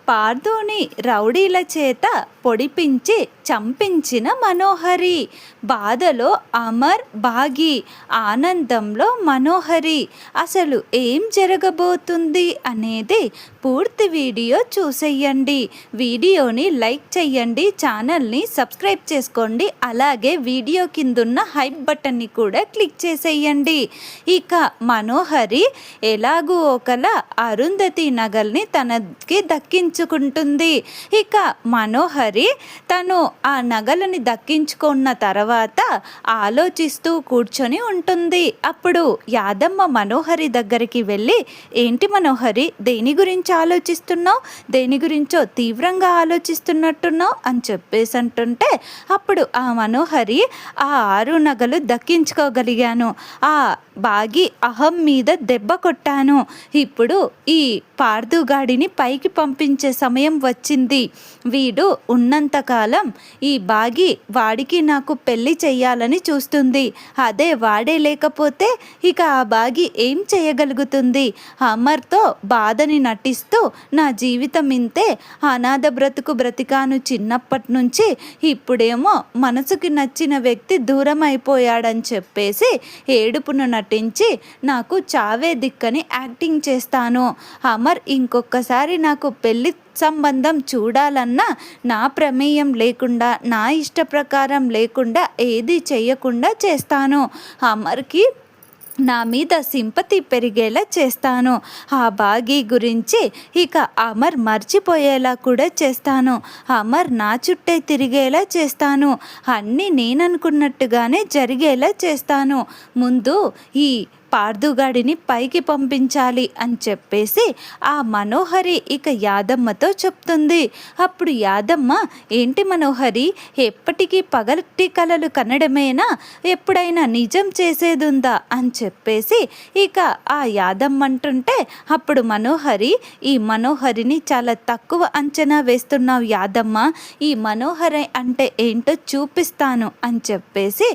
పార్థుని రౌడీల చేత పొడిపించి చంపించిన మనోహరి. బాధలో అమర్, బాగి, ఆనందంలో మనోహరి. అసలు ఏం జరగబోతుంది అనేది పూర్తి వీడియో చూసేయండి. వీడియోని లైక్ చేయండి, ఛానల్ని సబ్స్క్రైబ్ చేసుకోండి, అలాగే వీడియో కిందున్న హైప్ బటన్ని కూడా క్లిక్ చేసేయండి. ఇక మనోహరి ఎలాగూ ఒకలా అరుంధతి నగల్ని తనకి దక్కించుకుంటుంది. ఇక మనోహరి తను ఆ నగలని దక్కించుకున్న తర్వాత ఆలోచిస్తూ కూర్చొని ఉంటుంది. అప్పుడు యాదమ్మ మనోహరి దగ్గరికి వెళ్ళి, ఏంటి మనోహరి, దేని గురించి ఆలోచిస్తున్నావు, దేని గురించో తీవ్రంగా ఆలోచిస్తున్నట్టున్నావు అని చెప్పేసి అంటుంటే, అప్పుడు ఆ మనోహరి, ఆ 6 నగలు దక్కించుకోగలిగాను, ఆ బాగి అహం మీద దెబ్బ కొట్టాను, ఇప్పుడు ఈ పార్థుగాడిని పైకి పంపించే సమయం వచ్చింది, వీడు ఉన్నంతకాలం ఈ బాగి వాడికి నాకు పెళ్లి చెయ్యాలని చూస్తుంది, అదే వాడే లేకపోతే ఇక ఆ బాగి ఏం చేయగలుగుతుంది, అమర్తో బాధని నటిస్తూ నా జీవితం ఇంతే, అనాథ బ్రతుకు బ్రతికాను చిన్నప్పటి నుంచి, ఇప్పుడేమో మనసుకి నచ్చిన వ్యక్తి దూరం అయిపోయాడని చెప్పేసి ఏడుపును నటించి నాకు చావే దిక్కని యాక్టింగ్ చేస్తాను, అమర్ ఇంకొకసారి నాకు పెళ్లి సంబంధం చూడాలన్నా నా ప్రమేయం లేకుండా, నా ఇష్ట ప్రకారం లేకుండా ఏది చెయ్యకుండా చేస్తాను, అమర్కి నా మీద సింపతి పెరిగేలా చేస్తాను, ఆ బాగి గురించి ఇక అమర్ మర్చిపోయేలా కూడా చేస్తాను, అమర్ నా చుట్టే తిరిగేలా చేస్తాను, అన్నీ నేననుకున్నట్టుగానే జరిగేలా చేస్తాను, ముందు ఈ పార్థుగాడిని పైకి పంపించాలి అని చెప్పేసి ఆ మనోహరి ఇక యాదమ్మతో చెప్తుంది. అప్పుడు యాదమ్మ, ఏంటి మనోహరి, ఎప్పటికీ పగటి కలలు కనడమేనా, ఎప్పుడైనా నిజం చేసేదుందా అని చెప్పేసి ఇక ఆ యాదమ్మ అంటుంటే, అప్పుడు మనోహరి, ఈ మనోహరిని చాలా తక్కువ అంచనా వేస్తున్నావు యాదమ్మ, ఈ మనోహరి అంటే ఏంటో చూపిస్తాను అని చెప్పేసి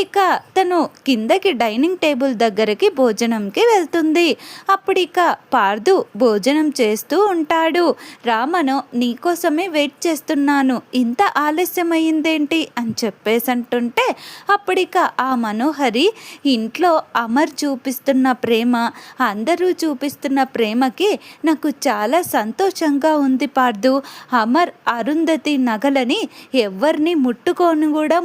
ఇక తను కిందకి డైనింగ్ టేబుల్ దగ్గరికి భోజనంకి వెళ్తుంది. అప్పుడు ఇక పార్థు భోజనం చేస్తూ ఉంటాడు. రామను, నీకోసమే వెయిట్ చేస్తున్నాను, ఇంత ఆలస్యమైందేంటి అని చెప్పేసి అంటుంటే, అప్పుడిక ఆ మనోహరి, ఇంట్లో అమర్ చూపిస్తున్న ప్రేమ, అందరూ చూపిస్తున్న ప్రేమకి నాకు చాలా సంతోషంగా ఉంది పార్థు, అమర్ అరుంధతి నగలని ఎవరిని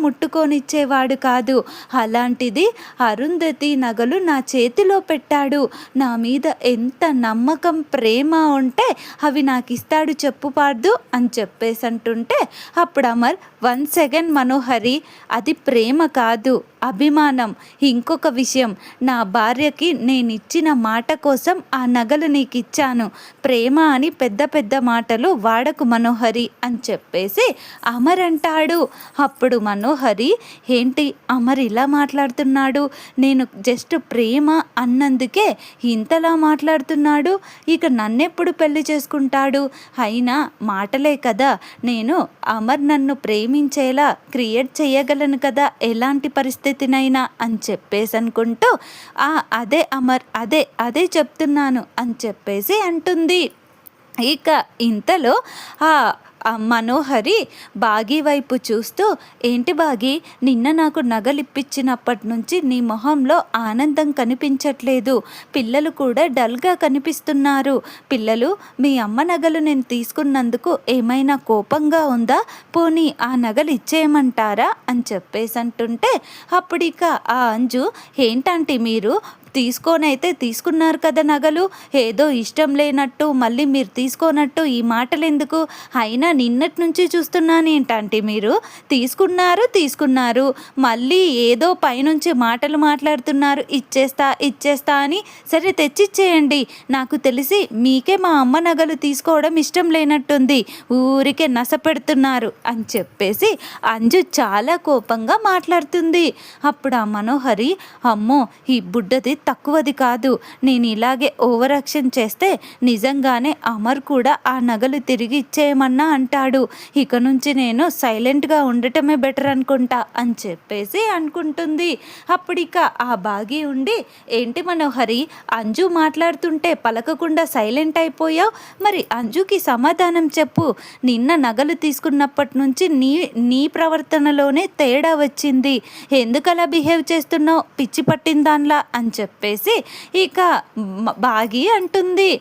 ముట్టుకోనిచ్చేవాడు కాదు, అలాంటిది అరుంధతి నగలు నా చేతిలో పెట్టాడు, నా మీద ఎంత నమ్మకం ప్రేమ ఉంటే అవి నాకు ఇస్తాడు చెప్పు పార్థు అని చెప్పేసి అంటుంటే, అప్పుడు అమర్, 1 సెకండ్ మనోహరి, అది ప్రేమ కాదు, అభిమానం, ఇంకొక విషయం, నా భార్యకి నేను ఇచ్చిన మాట కోసం ఆ నగలు నీకు ఇచ్చాను, ప్రేమ అని పెద్ద పెద్ద మాటలు వాడకు మనోహరి అని చెప్పేసి అమర్ అంటాడు. అప్పుడు మనోహరి, ఏంటి అమర్ ఇలా మాట్లాడుతున్నాడు, నేను జస్ట్ ప్రేమ అన్నందుకే ఇంతలా మాట్లాడుతున్నాడు, ఇక నన్నెప్పుడు పెళ్లి చేసుకుంటాడు, అయినా మాటలే కదా, నేను అమర్ నన్ను ప్రేమించేలా క్రియేట్ చేయగలను కదా ఎలాంటి పరిస్థితినైనా అని చెప్పేసి అనుకుంటూ, అదే అమర్, అదే చెప్తున్నాను అని చెప్పేసి అంటుంది. ఇక ఇంతలో మనోహరి బాగి వైపు చూస్తూ, ఏంటి బాగి, నిన్న నాకు నగలిప్పించినప్పటి నుంచి నీ మొహంలో ఆనందం కనిపించట్లేదు, పిల్లలు కూడా డల్గా కనిపిస్తున్నారు, పిల్లలు మీ అమ్మ నగలు నేను తీసుకున్నందుకు ఏమైనా కోపంగా ఉందా, పోనీ ఆ నగలు ఇచ్చేయమంటారా అని చెప్పేసి అంటుంటే, అప్పుడిక ఆ అంజు, ఏంటంటే మీరు తీసుకోనైతే తీసుకున్నారు కదా నగలు, ఏదో ఇష్టం లేనట్టు మళ్ళీ మీరు తీసుకోనట్టు ఈ మాటలు ఎందుకు, అయినా నిన్నటి నుంచి చూస్తున్నాను ఏంటంటే మీరు తీసుకున్నారు మళ్ళీ ఏదో పైనుంచి మాటలు మాట్లాడుతున్నారు, ఇచ్చేస్తా అని, సరే తెచ్చిచ్చేయండి, నాకు తెలిసి మీకే మా అమ్మ నగలు తీసుకోవడం ఇష్టం లేనట్టుంది, ఊరికే నస పెడుతున్నారు అని చెప్పేసి అంజు చాలా కోపంగా మాట్లాడుతుంది. అప్పుడు ఆ మనోహరి, అమ్మో ఈ బుడ్డది తక్కువది కాదు. నేను ఇలాగే ఓవర్ యాక్షన్ చేస్తే నిజంగానే అమర్ కూడా ఆ నగలు తిరిగి ఇచ్చేయమన్నా అంటాడు. ఇక నుంచి నేను సైలెంట్గా ఉండటమే బెటర్ అనుకుంటా అని చెప్పేసి అనుకుంటుంది. అప్పుడిక ఆ బాగి ఉండి, ఏంటి మనోహరి, అంజు మాట్లాడుతుంటే పలకకుండా సైలెంట్ అయిపోయావు, మరి అంజుకి సమాధానం చెప్పు. నిన్న నగలు తీసుకున్నప్పటి నుంచి నీ ప్రవర్తనలోనే తేడా వచ్చింది. ఎందుకలా బిహేవ్ చేస్తున్నావు, పిచ్చి పట్టిన దానిలా అని చెప్పేసి ఇక బాగి అంటుంది.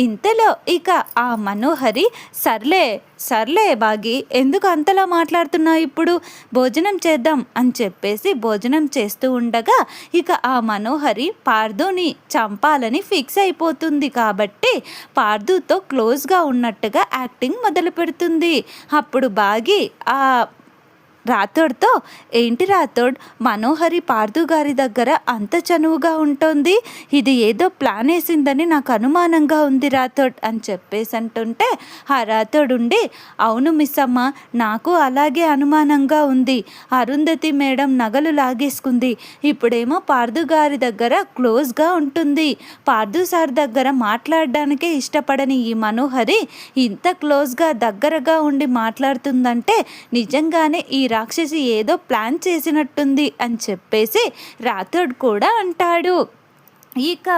ఇంతలో ఇక ఆ మనోహరి, సర్లే బాగి, ఎందుకు అంతలా మాట్లాడుతున్నావు, ఇప్పుడు భోజనం చేద్దాం అని చెప్పేసి భోజనం చేస్తూ ఉండగా ఇక ఆ మనోహరి పార్దుని చంపాలని ఫిక్స్ అయిపోతుంది. కాబట్టి పార్దుతో క్లోజ్గా ఉన్నట్టుగా యాక్టింగ్ మొదలు పెడుతుంది. అప్పుడు బాగి ఆ రాథోడ్తో, ఏంటి రాథోడ్, మనోహరి పార్దు గారి దగ్గర అంత చనువుగా ఉంటుంది, ఇది ఏదో ప్లాన్ వేసిందని నాకు అనుమానంగా ఉంది రాథోడ్ అని చెప్పేసి అంటుంటే ఆ రాథోడ్ ఉండి, అవును మిస్ అమ్మ, నాకు అలాగే అనుమానంగా ఉంది. అరుంధతి మేడం నగలు లాగేసుకుంది, ఇప్పుడేమో పార్దు గారి దగ్గర క్లోజ్గా ఉంటుంది. పార్దు సార్ దగ్గర మాట్లాడడానికే ఇష్టపడని ఈ మనోహరి ఇంత క్లోజ్గా దగ్గరగా ఉండి మాట్లాడుతుందంటే నిజంగానే ఈ రాక్షసి ఏదో ప్లాన్ చేసినట్టుంది అని చెప్పేసి రాథోడ్ కూడా అంటాడు. ఇక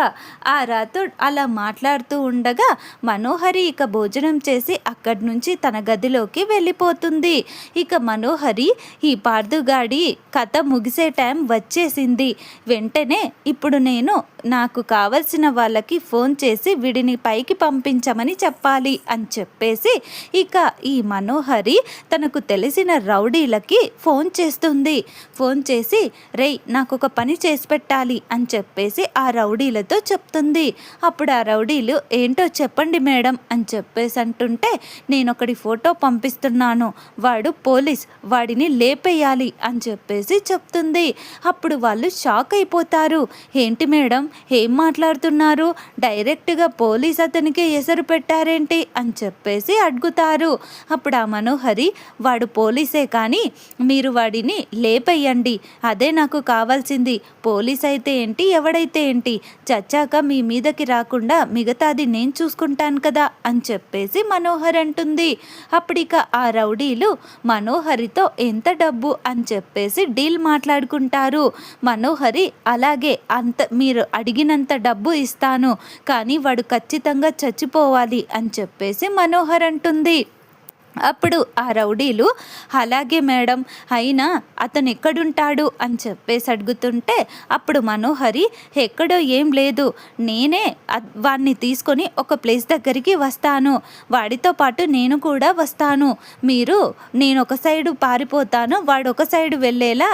ఆ రాథోడ్ అలా మాట్లాడుతూ ఉండగా మనోహరి ఇక భోజనం చేసి అక్కడి నుంచి తన గదిలోకి వెళ్ళిపోతుంది. ఇక మనోహరి, ఈ పార్దుగాడి కథ ముగిసే టైం వచ్చేసింది, వెంటనే ఇప్పుడు నేను నాకు కావలసిన వాళ్ళకి ఫోన్ చేసి వీడిని పైకి పంపించమని చెప్పాలి అని చెప్పేసి ఇక ఈ మనోహరి తనకు తెలిసిన రౌడీలకి ఫోన్ చేస్తుంది. ఫోన్ చేసి, రేయ్ నాకు ఒక పని చేసి పెట్టాలి అని చెప్పేసి ఆ రౌడీలతో చెప్తుంది. అప్పుడు ఆ రౌడీలు, ఏంటో చెప్పండి మేడం అని చెప్పేసి అంటుంటే, నేను ఒకటి ఫోటో పంపిస్తున్నాను, వాడు పోలీస్, వాడిని లేపేయాలి అని చెప్పేసి చెప్తుంది. అప్పుడు వాళ్ళు షాక్ అయిపోతారు. ఏంటి మేడం, ఏం మాట్లాడుతున్నారు, డైరెక్ట్గా పోలీస్ అతనికి ఎసరు పెట్టారేంటి అని చెప్పేసి అడుగుతారు. అప్పుడు ఆ మనోహరి, వాడు పోలీసే కానీ మీరు వాడిని లేపేయండి, అదే నాకు కావాల్సింది. పోలీస్ అయితే ఏంటి, ఎవడైతే ఏంటి, చచ్చాక మీ మీదకి రాకుండా మిగతాది నేను చూసుకుంటాను కదా అని చెప్పేసి మనోహర్ అంటుంది. అప్పుడిక ఆ రౌడీలు మనోహరితో ఎంత డబ్బు అని చెప్పేసి డీల్ మాట్లాడుకుంటారు. మనోహరి, అలాగే మీరు అడిగినంత డబ్బు ఇస్తాను, కానీ వాడు ఖచ్చితంగా చచ్చిపోవాలి అని చెప్పేసి మనోహర్ అంటుంది. అప్పుడు ఆ రౌడీలు, అలాగే మేడం, అయినా అతను ఎక్కడుంటాడు అని చెప్పేసి అడుగుతుంటే అప్పుడు మనోహరి, ఎక్కడో ఏం లేదు, నేనే వాడిని తీసుకొని ఒక ప్లేస్ దగ్గరికి వస్తాను, వాడితో పాటు నేను కూడా వస్తాను, నేను ఒక సైడు పారిపోతాను, వాడు ఒక సైడు వెళ్ళేలా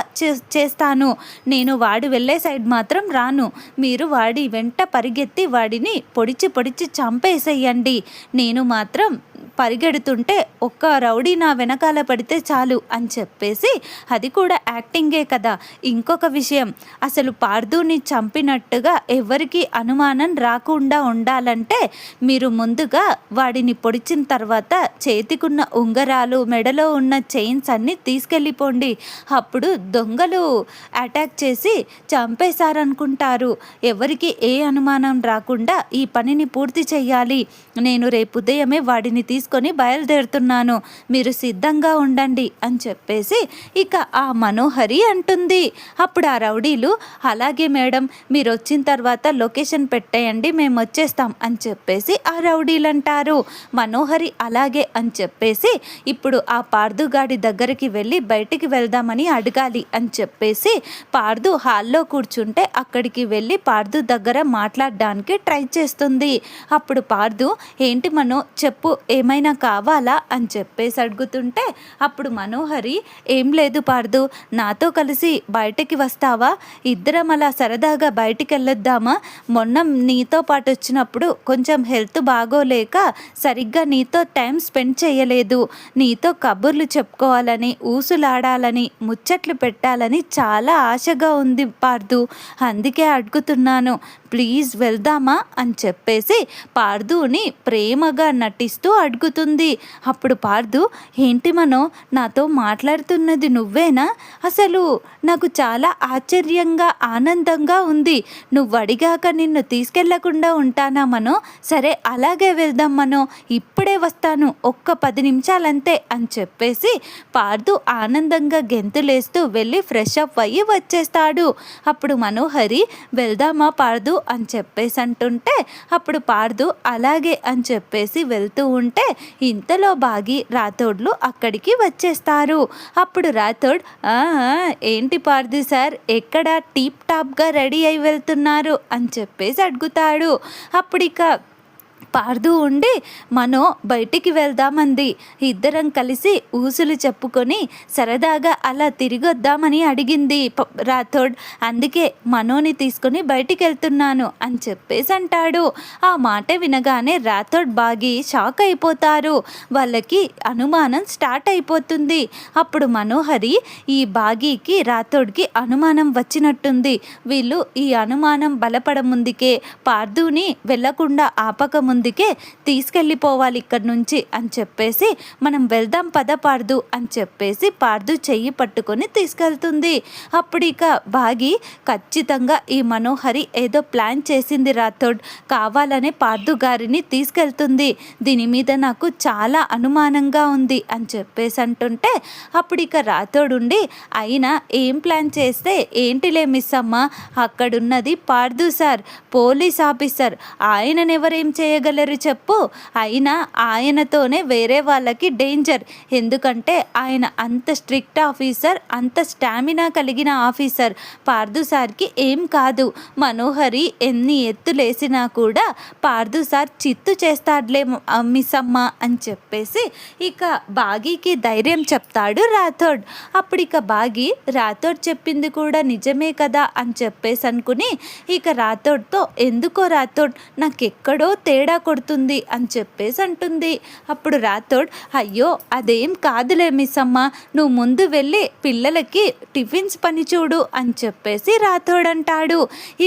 చేస్తాను, నేను వాడు వెళ్ళే సైడ్ మాత్రం రాను, మీరు వాడి వెంట పరిగెత్తి వాడిని పొడిచి చంపేసేయండి, నేను మాత్రం పరిగెడుతుంటే ఒక్క రౌడీ నా వెనకాల పడితే చాలు అని చెప్పేసి, అది కూడా యాక్టింగే కదా. ఇంకొక విషయం, అసలు పార్దుని చంపినట్టుగా ఎవరికి అనుమానం రాకుండా ఉండాలంటే మీరు ముందుగా వాడిని పొడిచిన తర్వాత చేతికున్న ఉంగరాలు, మెడలో ఉన్న చైన్స్ అన్నీ తీసుకెళ్ళిపోండి, అప్పుడు దొంగలు అటాక్ చేసి చంపేశారనుకుంటారు, ఎవరికి ఏ అనుమానం రాకుండా ఈ పనిని పూర్తి చేయాలి, నేను రేపు ఉదయమే వాడిని తీసుకొని బయలుదేరుతున్నాను, మీరు సిద్ధంగా ఉండండి అని చెప్పేసి ఇక ఆ మనోహరి అంటుంది. అప్పుడు ఆ రౌడీలు, అలాగే మేడం, మీరు వచ్చిన తర్వాత లొకేషన్ పెట్టేయండి, మేము వచ్చేస్తాం అని చెప్పేసి ఆ రౌడీలు అంటారు. మనోహరి అలాగే అని చెప్పేసి ఇప్పుడు ఆ పార్దుగాడి దగ్గరికి వెళ్ళి బయటికి వెళ్దామని అడగాలి అని చెప్పేసి పార్దు హాల్లో కూర్చుంటే అక్కడికి వెళ్ళి పార్దు దగ్గర మాట్లాడడానికి ట్రై చేస్తుంది. అప్పుడు పార్దు, ఏంటి మనో చెప్పు, ఏమైనా కావాలా అని చెప్పేసి అడుగుతుంటే అప్పుడు మనోహరి, ఏం లేదు పార్దు, నాతో కలిసి బయటికి వస్తావా, ఇద్దరం అలా సరదాగా బయటికి వెళ్ళొద్దామా, మొన్న నీతో పాటు వచ్చినప్పుడు కొంచెం హెల్త్ బాగోలేక సరిగ్గా నీతో టైం స్పెండ్ చేయలేదు, నీతో కబుర్లు చెప్పుకోవాలని, ఊసులాడాలని, ముచ్చట్లు పెట్టాలని చాలా ఆశగా ఉంది పార్దు, అందుకే అడుగుతున్నాను, ప్లీజ్ వెళ్దామా అని చెప్పేసి పార్దుని ప్రేమగా నటిస్తూ అడుగుతుంది. అప్పుడు పార్దు, ఏంటి మనో, నాతో మాట్లాడుతున్నది నువ్వేనా, అసలు నాకు చాలా ఆశ్చర్యంగా ఆనందంగా ఉంది. నువ్వు అడిగాక నిన్ను తీసుకెళ్లకుండా ఉంటానా మనో? సరే అలాగే వెళ్దాం మనో, ఇప్పుడే వస్తాను, ఒక్క 10 నిమిషాలంతే అని చెప్పేసి పార్దు ఆనందంగా గెంతులేస్తూ వెళ్ళి ఫ్రెష్ అప్ అయ్యి వచ్చేస్తాడు. అప్పుడు మనోహరి వెళ్దామా పార్దు అని చెప్పేసి అంటుంటే అప్పుడు పార్దు అలాగే అని చెప్పేసి వెళ్తూ ఉంటే ఇంతలో బాగి రాథోడ్లు అక్కడికి వచ్చేస్తారు. అప్పుడు రాథోడ్ ఏంటి పార్దు సార్ ఎక్కడ టీప్ టాప్గా రెడీ అయి వెళ్తున్నారు అని చెప్పేసి అడుగుతాడు. అప్పుడిక పార్దు ఉండి మనో బయటికి వెళ్దామంది. ఇద్దరం కలిసి ఊసులు చెప్పుకొని సరదాగా అలా తిరిగి వద్దామని అడిగింది రాథోడ్. అందుకే మనోని తీసుకొని బయటికి వెళ్తున్నాను అని చెప్పేసి అంటాడు. ఆ మాట వినగానే రాథోడ్ బాగి షాక్ అయిపోతారు. వాళ్ళకి అనుమానం స్టార్ట్ అయిపోతుంది. అప్పుడు మనోహరి ఈ బాగీకి రాథోడ్కి అనుమానం వచ్చినట్టుంది. వీళ్ళు ఈ అనుమానం బలపడ ముందుకే పార్దుని వెళ్లకుండా ఆపక ముందుకే తీసుకెళ్ళిపోవాలి ఇక్కడి నుంచి అని చెప్పేసి మనం వెళ్దాం పద పార్దు అని చెప్పేసి పార్దు చెయ్యి పట్టుకొని తీసుకెళ్తుంది. అప్పుడు ఇక బాగి ఖచ్చితంగా ఈ మనోహరి ఏదో ప్లాన్ చేసింది రాథోడ్, కావాలనే పార్దు గారిని తీసుకెళ్తుంది, దీని మీద నాకు చాలా అనుమానంగా ఉంది అని చెప్పేసి అంటుంటే అప్పుడు ఇక రాథోడ్ ఉండి అయినా ఏం ప్లాన్ చేస్తే ఏంటిలే మిస్ అమ్మ, అక్కడున్నది పార్దు సార్, పోలీస్ ఆఫీసర్, ఆయననెవరేం చేయగలరు చెప్పు. అయినా ఆయనతోనే వేరే వాళ్ళకి డేంజర్, ఎందుకంటే ఆయన అంత స్ట్రిక్ట్ ఆఫీసర్, అంత స్టామినా కలిగిన ఆఫీసర్. పార్దు సార్కి ఏం కాదు, మనోహరి ఎన్ని ఎత్తులేసినా కూడా పార్దు సార్ చిత్తు చేస్తాడులే మిస్ అమ్మ అని చెప్పేసి ఇక బాగీకి ధైర్యం చెప్తాడు రాథోడ్. అప్పుడు ఇక బాగి రాథోడ్ చెప్పింది కూడా నిజమే కదా అని చెప్పేసి అనుకుని ఇక రాథోడ్తో ఎందుకో రాథోడ్ నాకెక్కడో తేడా కొడుతుంది అని చెప్పేసి అంటుంది. అప్పుడు రాథోడ్ అయ్యో అదేం కాదులే మిస్ అమ్మ, నువ్వు ముందు వెళ్ళి పిల్లలకి టిఫిన్స్ పని చూడు అని చెప్పేసి రాథోడ్ అంటాడు.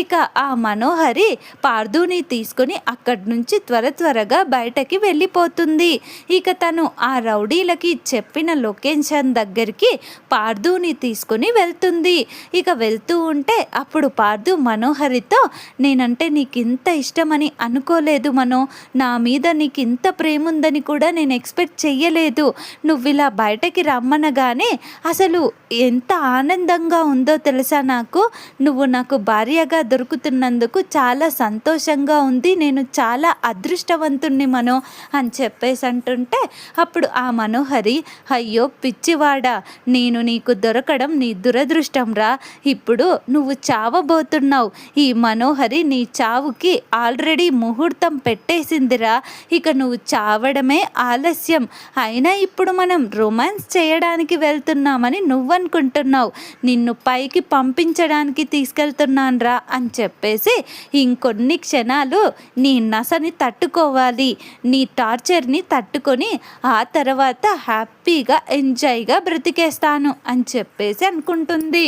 ఇక ఆ మనోహరి పార్దుని తీసుకొని అక్కడి నుంచి త్వరగా బయటకి వెళ్ళిపోతుంది. ఇక తను ఆ రౌడీలకి చెప్పిన లొకేషన్ దగ్గరికి పార్దుని తీసుకొని వెళ్తుంది. ఇక వెళ్తూ ఉంటే అప్పుడు పార్దు మనోహరితో నేనంటే నీకు ఇంత ఇష్టమని అనుకోలేదు మనో, నా మీద నీకు ఇంత ప్రేమ ఉందని కూడా నేను ఎక్స్పెక్ట్ చెయ్యలేదు, నువ్వు ఇలా బయటకి రమ్మనగానే అసలు ఎంత ఆనందంగా ఉందో తెలుసా నాకు, నువ్వు నాకు భార్యగా దొరుకుతున్నందుకు చాలా సంతోషంగా ఉంది, నేను చాలా అదృష్టవంతుణ్ణి మనో అని చెప్పేసి అంటుంటే అప్పుడు ఆ మనోహరి అయ్యో పిచ్చివాడా, నేను నీకు దొరకడం నీ దురదృష్టం రా, ఇప్పుడు నువ్వు చావబోతున్నావు, ఈ మనోహరి నీ చావుకి ఆల్రెడీ ముహూర్తం పెట్టేసిందిరా, ఇక నువ్వు చావడమే ఆలస్యం, అయినా ఇప్పుడు మనం రొమాన్స్ చేయడానికి వెళ్తున్నామని నువ్వనుకుంటున్నావు, నిన్ను పైకి పంపించడానికి తీసుకెళ్తున్నాను రా అని చెప్పేసి ఇంకొన్ని క్షణాలు నీ నసని తట్టుకోవాలి, నీ టార్చర్ని తట్టుకొని ఆ తర్వాత హ్యాపీగా ఎంజాయ్గా బ్రతికేస్తాను అని చెప్పేసి అనుకుంటుంది.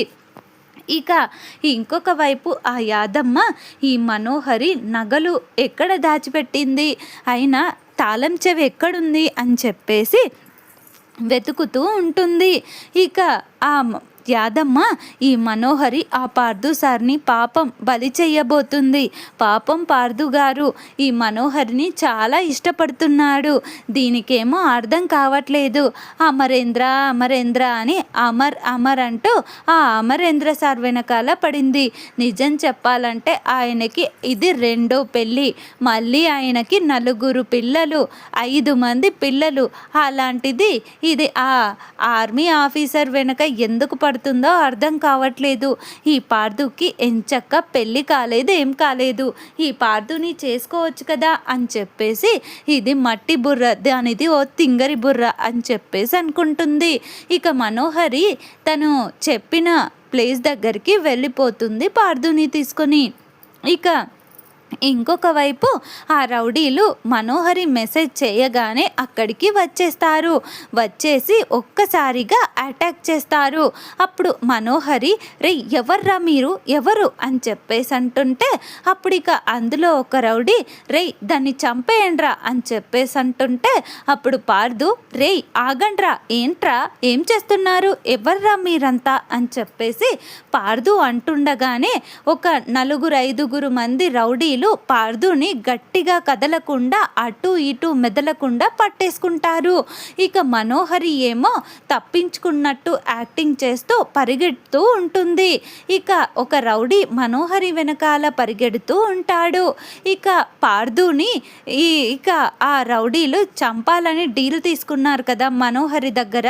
ఇక ఇంకొక వైపు ఆ యాదమ్మ ఈ మనోహరి నగలు ఎక్కడ దాచిపెట్టింది, అయినా తాళం చెవి ఎక్కడుంది అని చెప్పేసి వెతుకుతూ ఉంటుంది. ఇక ఆ యాదమ్మ ఈ మనోహరి ఆ పార్దు సార్ని పాపం బలి చెయ్యబోతుంది. పాపం పార్దు గారు ఈ మనోహరిని చాలా ఇష్టపడుతున్నాడు, దీనికేమో అర్థం కావట్లేదు, అమరేంద్ర అమరేంద్ర అని అమర్ అంటూ ఆ అమరేంద్ర సార్ వెనకాల పడింది. నిజం చెప్పాలంటే ఆయనకి ఇది 2వ పెళ్ళి, మళ్ళీ ఆయనకి 4 పిల్లలు, 5 మంది పిల్లలు, అలాంటిది ఇది ఆ ఆర్మీ ఆఫీసర్ వెనక ఎందుకు పడుతుందో అర్థం కావట్లేదు. ఈ పార్దుకి ఎంచక్క పెళ్ళి కాలేదు, ఏం కాలేదు, ఈ పార్దుని చేసుకోవచ్చు కదా అని చెప్పేసి ఇది మట్టి బుర్ర, దానిది ఓ తింగరి బుర్ర అని చెప్పేసి అనుకుంటుంది. ఇక మనోహరి తను చెప్పిన ప్లేస్ దగ్గరికి వెళ్ళిపోతుంది పార్దుని తీసుకొని. ఇక ఇంకొక వైపు ఆ రౌడీలు మనోహరి మెసేజ్ చేయగానే అక్కడికి వచ్చేస్తారు. వచ్చేసి ఒక్కసారిగా అటాక్ చేస్తారు. అప్పుడు మనోహరి, రే ఎవర్రా మీరు, ఎవరు అని చెప్పేసి అంటుంటే అప్పుడు ఇక అందులో ఒక రౌడీ, రే దాన్ని చంపేయండ్రా అని చెప్పేసి అంటుంటే అప్పుడు పార్దు, రే ఆగండ్రా, ఏంట్రా ఏం చేస్తున్నారు, ఎవర్రా మీరంతా అని చెప్పేసి పార్దు అంటుండగానే ఒక 4-5 మంది రౌడీలు పార్దుని గట్టిగా కదలకుండా అటు ఇటు మెదలకుండా పట్టేసుకుంటారు. ఇక మనోహరి ఏమో తప్పించుకున్నట్టు యాక్టింగ్ చేస్తూ పరిగెడుతూ ఉంటుంది. ఇక ఒక రౌడీ మనోహరి వెనకాల పరిగెడుతూ ఉంటాడు. ఇక పార్దుని ఇక ఆ రౌడీలు చంపాలని డీల్ తీసుకున్నారు కదా మనోహరి దగ్గర.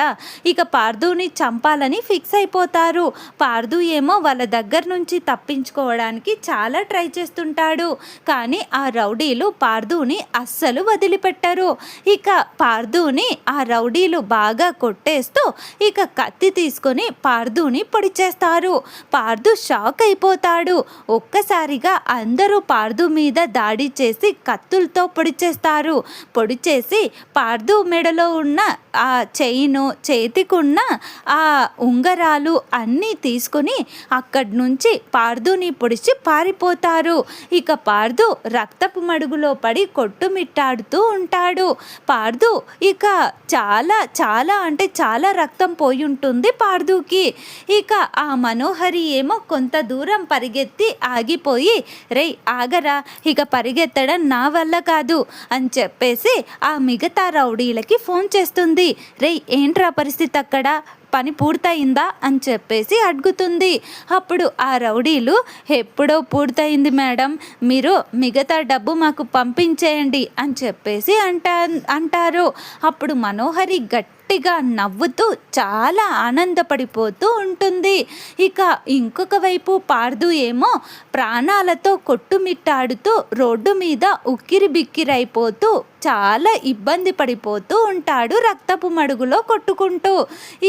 ఇక పార్దుని చంపాలని ఫిక్స్ అయిపోతారు. పార్దు ఏమో వాళ్ళ దగ్గర నుంచి తప్పించుకోవడానికి చాలా ట్రై చేస్తుంటాడు. కానీ ఆ రౌడీలు పార్దుని అస్సలు వదిలిపెట్టరు. ఇక పార్దుని ఆ రౌడీలు బాగా కొట్టేస్తూ ఇక కత్తి తీసుకొని పార్దుని పొడిచేస్తారు. పార్దు షాక్ అయిపోతాడు. ఒక్కసారిగా అందరూ పార్దు మీద దాడి చేసి కత్తులతో పొడిచేస్తారు. పొడిచేసి పార్దు మెడలో ఉన్న ఆ చైను, చేతికున్న ఆ ఉంగరాలు అన్నీ తీసుకొని అక్కడి నుంచి పార్దుని పొడిచి పారిపోతారు. ఇక పార్దు రక్తపు మడుగులో పడి కొట్టుమిట్టాడుతూ ఉంటాడు. పార్దు ఇక చాలా అంటే చాలా రక్తం పోయి ఉంటుంది పార్దుకి. ఇక ఆ మనోహరి ఏమో కొంత దూరం పరిగెత్తి ఆగిపోయి, రేయ్ ఆగరా, ఇక పరిగెత్తడం నా వల్ల కాదు అని చెప్పేసి ఆ మిగతా రౌడీలకి ఫోన్ చేస్తుంది. రేయ్ ఏంట్రా పరిస్థితి, అక్కడ పని పూర్తయిందా అని చెప్పేసి అడుగుతుంది. అప్పుడు ఆ రౌడీలు, ఎప్పుడో పూర్తయింది మేడం, మీరు మిగతా డబ్బు మాకు పంపించేయండి అని చెప్పేసి అంటారు. అప్పుడు మనోహరి గట్టిగా నవ్వుతూ చాలా ఆనందపడిపోతూ ఉంటుంది. ఇక ఇంకొక వైపు పార్దు ఏమో ప్రాణాలతో కొట్టుమిట్టాడుతూ రోడ్డు మీద ఉక్కిరి బిక్కిరైపోతూ చాలా ఇబ్బంది పడిపోతూ ఉంటాడు రక్తపు మడుగులో కొట్టుకుంటూ.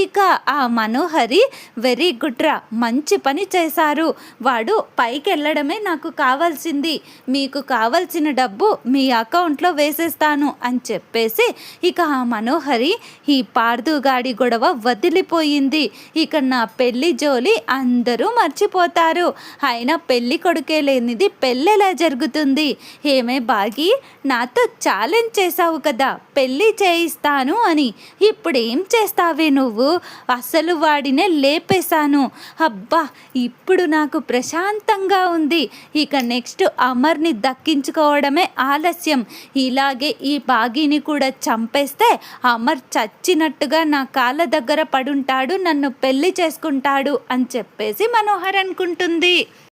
ఇక ఆ మనోహరి, వెరీ గుడ్ రా, మంచి పని చేశారు, వాడు పైకి వెళ్ళడమే నాకు కావాల్సింది, మీకు కావాల్సిన డబ్బు మీ అకౌంట్లో వేసేస్తాను అని చెప్పేసి ఇక ఆ మనోహరి, ఈ పార్దుగాడి గొడవ వదిలిపోయింది, ఇక నా పెళ్లి జోలి అందరూ మర్చిపోతారు, అయినా పెళ్లి కొడుకే లేనిది పెళ్ళెలా జరుగుతుంది, ఏమే బాగి నాతో ఛాలెంజ్ చేసావు కదా పెళ్లి చేయిస్తాను అని, ఇప్పుడు ఏం చేస్తావే నువ్వు, అసలు వాడినే లేపేశాను, అబ్బా ఇప్పుడు నాకు ప్రశాంతంగా ఉంది, ఇక నెక్స్ట్ అమర్ని దక్కించుకోవడమే ఆలస్యం, ఇలాగే ఈ బాగిని కూడా చంపేస్తే అమర్ చచ్చినట్టుగా నా కాళ్ళ దగ్గర పడుంటాడు, నన్ను పెళ్లి చేసుకుంటాడు అని చెప్పేసి మనోహర్ అనుకుంటుంది.